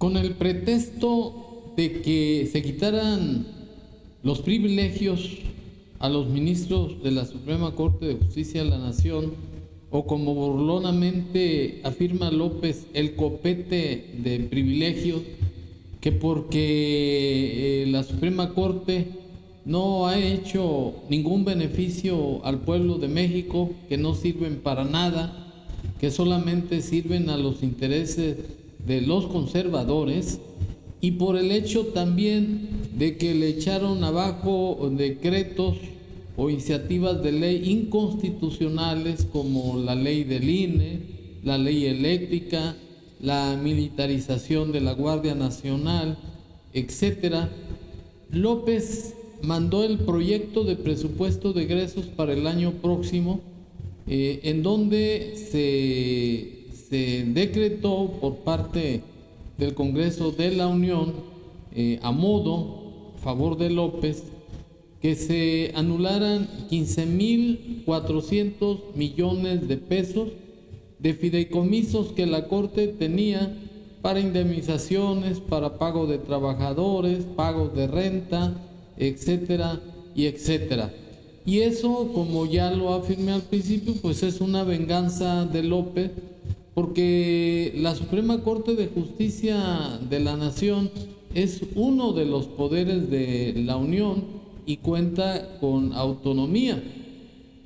Con el pretexto de que se quitaran los privilegios a los ministros de la Suprema Corte de Justicia de la Nación, o como burlonamente afirma López, el copete de privilegios, que porque la Suprema Corte no ha hecho ningún beneficio al pueblo de México, que no sirven para nada, que solamente sirven a los intereses de los conservadores, y por el hecho también de que le echaron abajo decretos o iniciativas de ley inconstitucionales como la ley del INE, la ley eléctrica, la militarización de la Guardia Nacional, etcétera. López mandó el proyecto de presupuesto de egresos para el año próximo, en donde se decretó por parte del Congreso de la Unión, a favor de López, que se anularan 15,400 millones de pesos de fideicomisos que la Corte tenía para indemnizaciones, para pago de trabajadores, pagos de renta, etcétera y etcétera. Y eso, como ya lo afirmé al principio, pues es una venganza de López, porque la Suprema Corte de Justicia de la Nación es uno de los poderes de la Unión y cuenta con autonomía.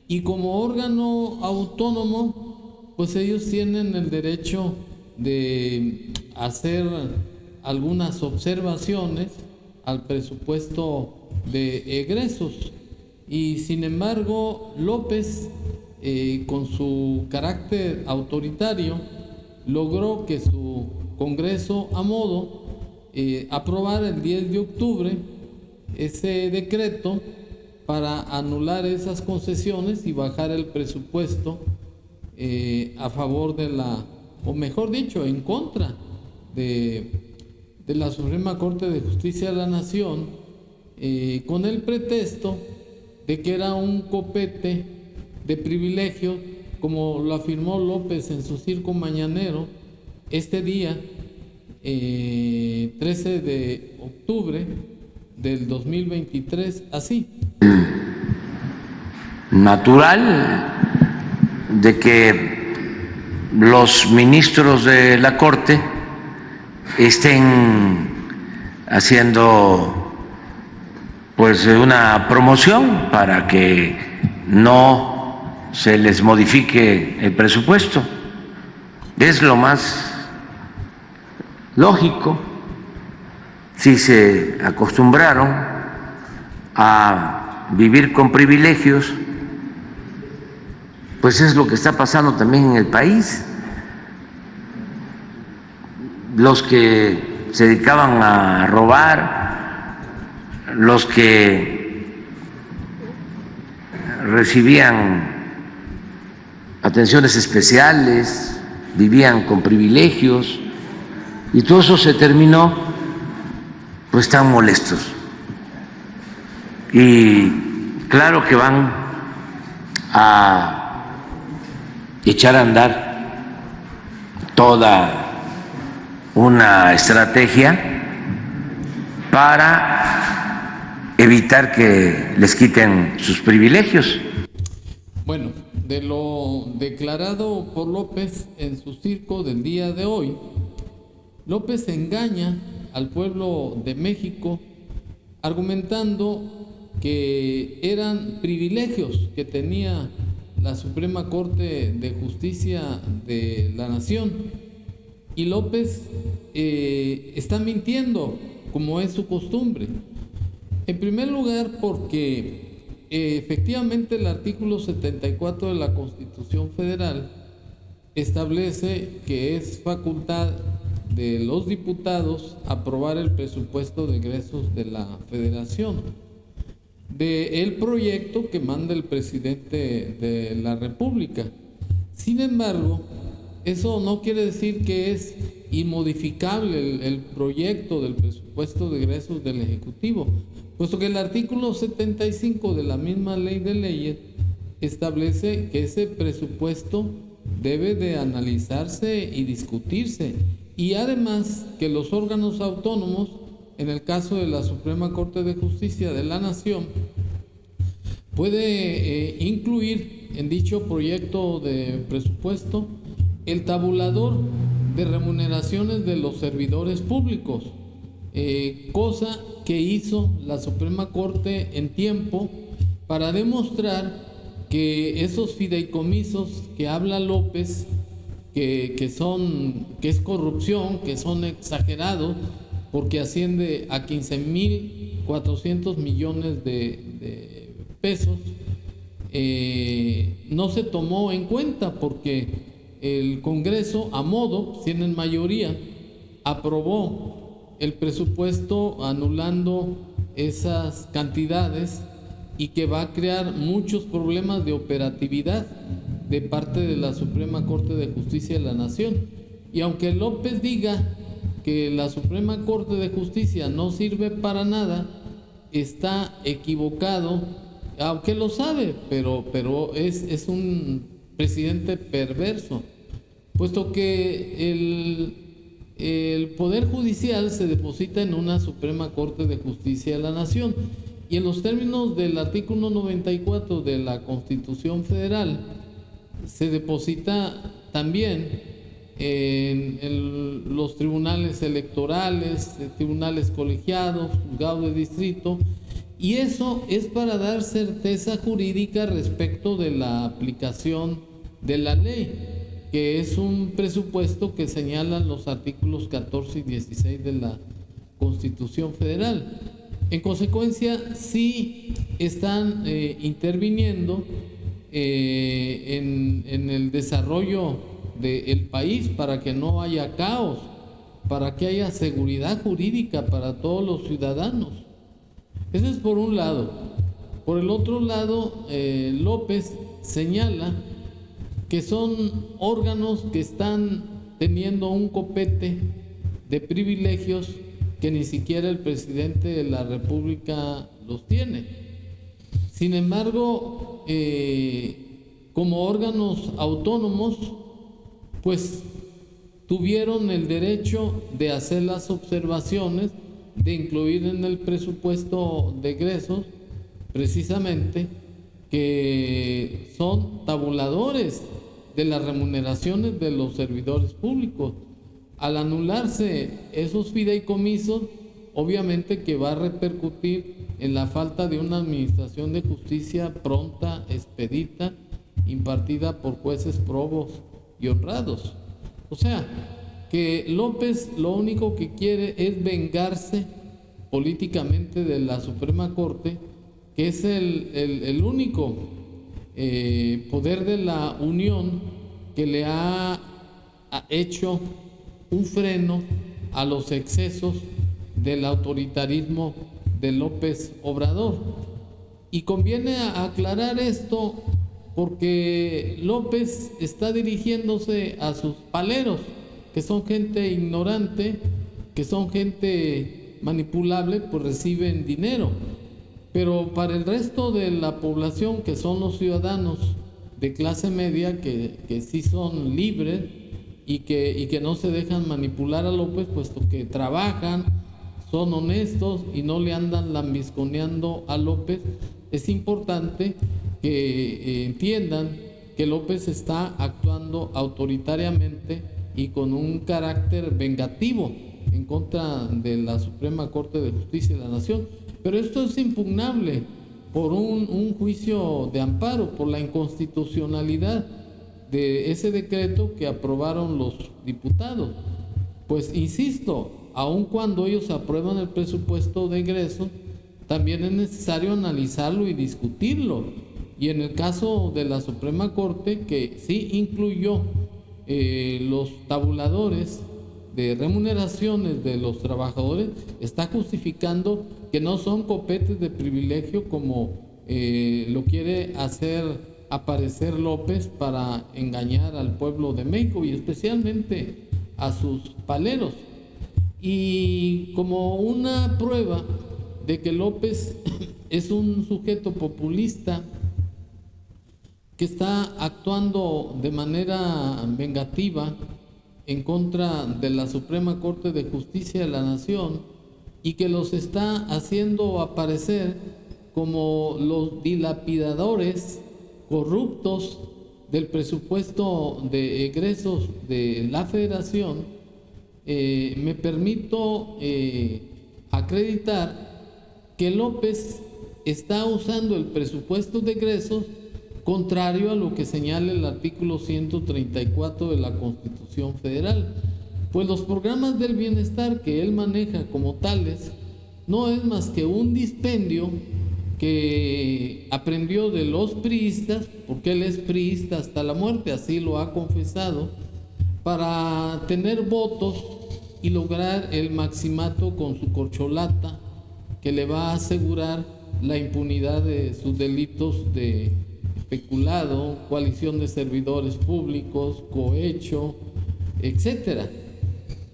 Y como órgano autónomo, pues ellos tienen el derecho de hacer algunas observaciones al presupuesto de egresos. Y sin embargo, López, con su carácter autoritario, logró que su Congreso aprobara el 10 de octubre ese decreto para anular esas concesiones y bajar el presupuesto a favor de o mejor dicho, en contra de la Suprema Corte de Justicia de la Nación, con el pretexto de que era un copete de privilegios, como lo afirmó López en su circo mañanero este día, 13 de octubre del 2023, así. Natural de que los ministros de la Corte estén haciendo pues una promoción para que no se les modifique el presupuesto. Es lo más lógico. Si se acostumbraron a vivir con privilegios, pues es lo que está pasando también en el país. Los que se dedicaban a robar, los que recibían atenciones especiales, vivían con privilegios, y todo eso se terminó, pues están molestos. Y claro que van a echar a andar toda una estrategia para evitar que les quiten sus privilegios. Bueno, de lo declarado por López en su circo del día de hoy, López engaña al pueblo de México argumentando que eran privilegios que tenía la Suprema Corte de Justicia de la Nación. Y López está mintiendo, como es su costumbre. En primer lugar, porque efectivamente el artículo 74 de la Constitución Federal establece que es facultad de los diputados aprobar el presupuesto de egresos de la Federación, del proyecto que manda el presidente de la República. Sin embargo, eso no quiere decir que es inmodificable el proyecto del presupuesto de egresos del Ejecutivo, puesto que el artículo 75 de la misma ley de leyes establece que ese presupuesto debe de analizarse y discutirse y además que los órganos autónomos, en el caso de la Suprema Corte de Justicia de la Nación, puede incluir en dicho proyecto de presupuesto el tabulador de remuneraciones de los servidores públicos, cosa que hizo la Suprema Corte en tiempo para demostrar que esos fideicomisos que habla López, que es corrupción, que son exagerados, porque asciende a 15,400 millones de pesos, no se tomó en cuenta porque el Congreso, a modo, tienen mayoría, aprobó el presupuesto anulando esas cantidades y que va a crear muchos problemas de operatividad de parte de la Suprema Corte de Justicia de la Nación. Y aunque López diga que la Suprema Corte de Justicia no sirve para nada, está equivocado, aunque lo sabe, pero es un presidente perverso, puesto que el Poder Judicial se deposita en una Suprema Corte de Justicia de la Nación, y en los términos del artículo 94 de la Constitución Federal se deposita también en los tribunales electorales, tribunales colegiados, juzgados de distrito, y eso es para dar certeza jurídica respecto de la aplicación de la ley, que es un presupuesto que señalan los artículos 14 y 16 de la Constitución Federal. En consecuencia, sí están interviniendo en el desarrollo del país para que no haya caos, para que haya seguridad jurídica para todos los ciudadanos. Eso es por un lado. Por el otro lado, López señala que son órganos que están teniendo un copete de privilegios que ni siquiera el presidente de la República los tiene. Sin embargo, como órganos autónomos, pues tuvieron el derecho de hacer las observaciones, de incluir en el presupuesto de egresos, precisamente, que son tabuladores de las remuneraciones de los servidores públicos. Al anularse esos fideicomisos, obviamente que va a repercutir en la falta de una administración de justicia pronta, expedita, impartida por jueces probos y honrados. O sea, que López lo único que quiere es vengarse políticamente de la Suprema Corte, que es el único poder de la Unión que le ha hecho un freno a los excesos del autoritarismo de López Obrador. Y conviene aclarar esto porque López está dirigiéndose a sus paleros, que son gente ignorante, que son gente manipulable, pues reciben dinero. Pero para el resto de la población, que son los ciudadanos de clase media, que sí son libres y que no se dejan manipular a López, puesto que trabajan, son honestos y no le andan lambisconeando a López, es importante que entiendan que López está actuando autoritariamente y con un carácter vengativo en contra de la Suprema Corte de Justicia de la Nación. Pero esto es impugnable por un juicio de amparo, por la inconstitucionalidad de ese decreto que aprobaron los diputados. Pues insisto, aun cuando ellos aprueban el presupuesto de egreso, también es necesario analizarlo y discutirlo. Y en el caso de la Suprema Corte, que sí incluyó los tabuladores de remuneraciones de los trabajadores, está justificando que no son copetes de privilegio como lo quiere hacer aparecer López para engañar al pueblo de México y especialmente a sus paleros. Y como una prueba de que López es un sujeto populista que está actuando de manera vengativa, en contra de la Suprema Corte de Justicia de la Nación y que los está haciendo aparecer como los dilapidadores corruptos del presupuesto de egresos de la Federación, me permito acreditar que López está usando el presupuesto de egresos contrario a lo que señala el artículo 134 de la Constitución Federal, pues los programas del bienestar que él maneja como tales no es más que un dispendio que aprendió de los priistas, porque él es priista hasta la muerte, así lo ha confesado, para tener votos y lograr el maximato con su corcholata que le va a asegurar la impunidad de sus delitos de peculado, coalición de servidores públicos, cohecho, etcétera.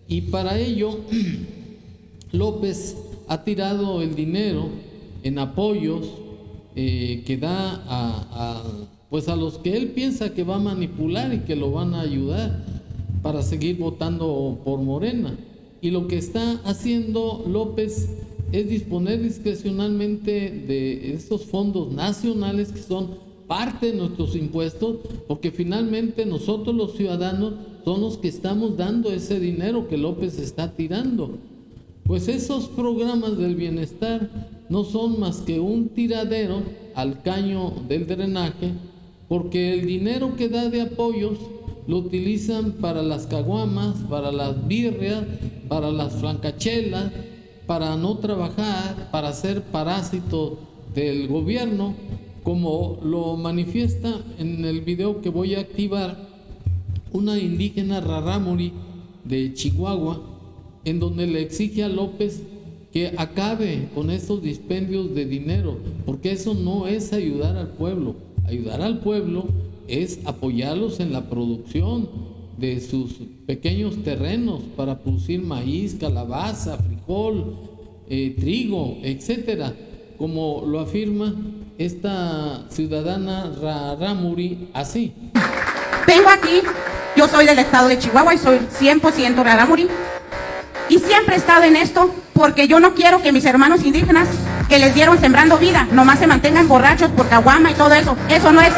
Y para ello López ha tirado el dinero en apoyos que da pues a los que él piensa que va a manipular y que lo van a ayudar para seguir votando por Morena. Y lo que está haciendo López es disponer discrecionalmente de estos fondos nacionales que son parte de nuestros impuestos, porque finalmente nosotros los ciudadanos son los que estamos dando ese dinero que López está tirando. Pues esos programas del bienestar no son más que un tiradero al caño del drenaje, porque el dinero que da de apoyos lo utilizan para las caguamas, para las birrias, para las flancachelas, para no trabajar, para ser parásito del gobierno, como lo manifiesta en el video que voy a activar una indígena rarámuri de Chihuahua, en donde le exige a López que acabe con esos dispendios de dinero, porque eso no es ayudar al pueblo. Ayudar al pueblo es apoyarlos en la producción de sus pequeños terrenos para producir maíz, calabaza, frijol, trigo, etcétera, como lo afirma esta ciudadana rarámuri así. Vengo aquí, yo soy del estado de Chihuahua y soy 100% rarámuri, y siempre he estado en esto porque yo no quiero que mis hermanos indígenas que les dieron sembrando vida nomás se mantengan borrachos por caguama y todo eso. Eso no es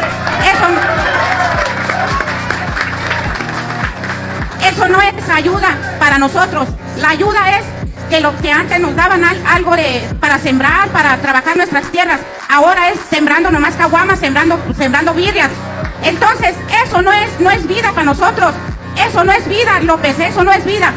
ayuda para nosotros. La ayuda es que lo que antes nos daban algo para sembrar, para trabajar nuestras tierras, ahora es sembrando nomás caguamas, sembrando birrias. Entonces eso no es vida para nosotros. Eso no es vida, López, eso no es vida.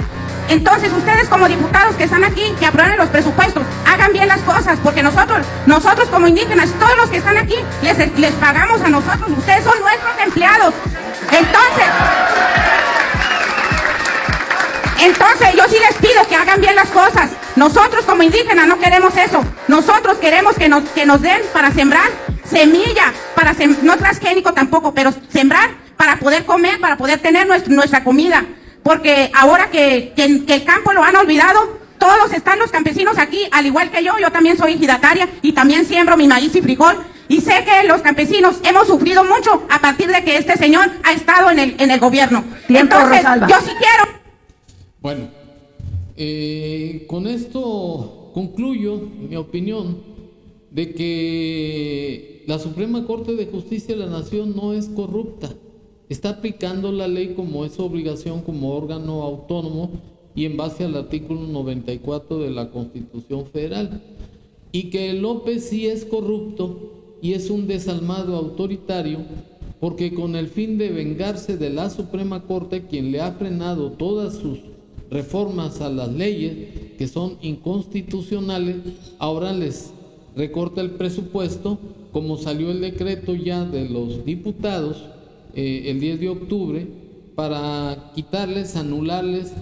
Entonces ustedes como diputados que están aquí, que aprueben los presupuestos, hagan bien las cosas, porque nosotros como indígenas, todos los que están aquí, les pagamos a nosotros, ustedes son nuestros empleados. Entonces yo sí les pido que hagan bien las cosas. Nosotros como indígenas no queremos eso. Nosotros queremos que nos den para sembrar semilla, no transgénico tampoco, pero sembrar para poder comer, para poder tener nuestra comida. Porque ahora que el campo lo han olvidado, todos están los campesinos aquí, al igual que yo también soy ejidataria y también siembro mi maíz y frijol. Y sé que los campesinos hemos sufrido mucho a partir de que este señor ha estado en el gobierno. Entonces, yo sí quiero. Bueno, con esto concluyo mi opinión de que la Suprema Corte de Justicia de la Nación no es corrupta. Está aplicando la ley como es su obligación como órgano autónomo y en base al artículo 94 de la Constitución Federal. Y que López sí es corrupto y es un desalmado autoritario, porque con el fin de vengarse de la Suprema Corte, quien le ha frenado todas sus reformas a las leyes que son inconstitucionales, ahora les recorta el presupuesto, como salió el decreto ya de los diputados el 10 de octubre, para quitarles, anularles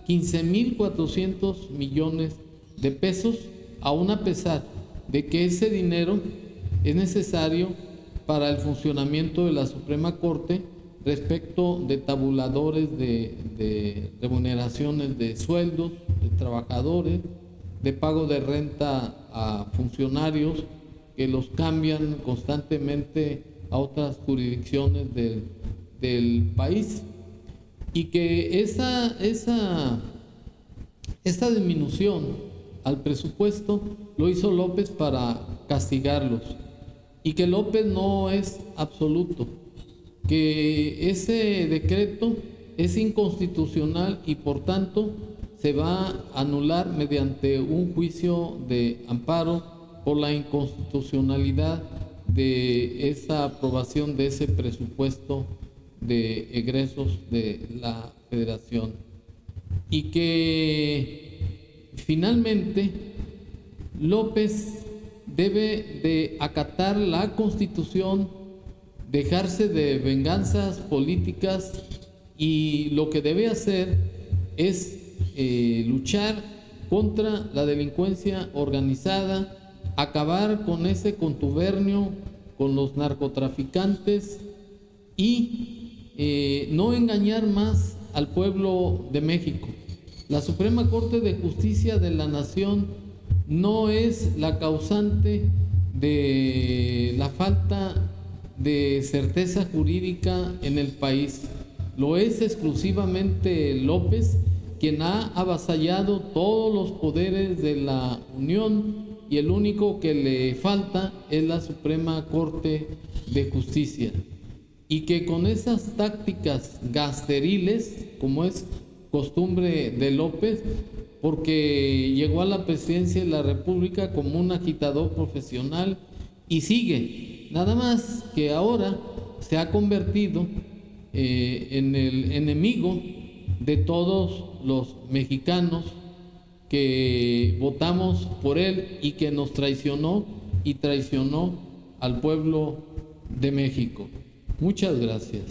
15,400 millones de pesos, aún a pesar de que ese dinero es necesario para el funcionamiento de la Suprema Corte respecto de tabuladores de remuneraciones de sueldos de trabajadores, de pago de renta a funcionarios que los cambian constantemente a otras jurisdicciones del país. y que esta disminución al presupuesto lo hizo López para castigarlos, y que López no es absoluto, que ese decreto es inconstitucional y por tanto se va a anular mediante un juicio de amparo por la inconstitucionalidad de esa aprobación de ese presupuesto de egresos de la Federación, y que finalmente López debe de acatar la Constitución, dejarse de venganzas políticas, y lo que debe hacer es luchar contra la delincuencia organizada, acabar con ese contubernio con los narcotraficantes y no engañar más al pueblo de México. La Suprema Corte de Justicia de la Nación no es la causante de la falta de certeza jurídica en el país. Lo es exclusivamente López, quien ha avasallado todos los poderes de la Unión, y el único que le falta es la Suprema Corte de Justicia, y que con esas tácticas gasteriles, como es costumbre de López, porque llegó a la presidencia de la República como un agitador profesional y sigue, nada más que ahora se ha convertido en el enemigo de todos los mexicanos que votamos por él, y que nos traicionó y traicionó al pueblo de México. Muchas gracias.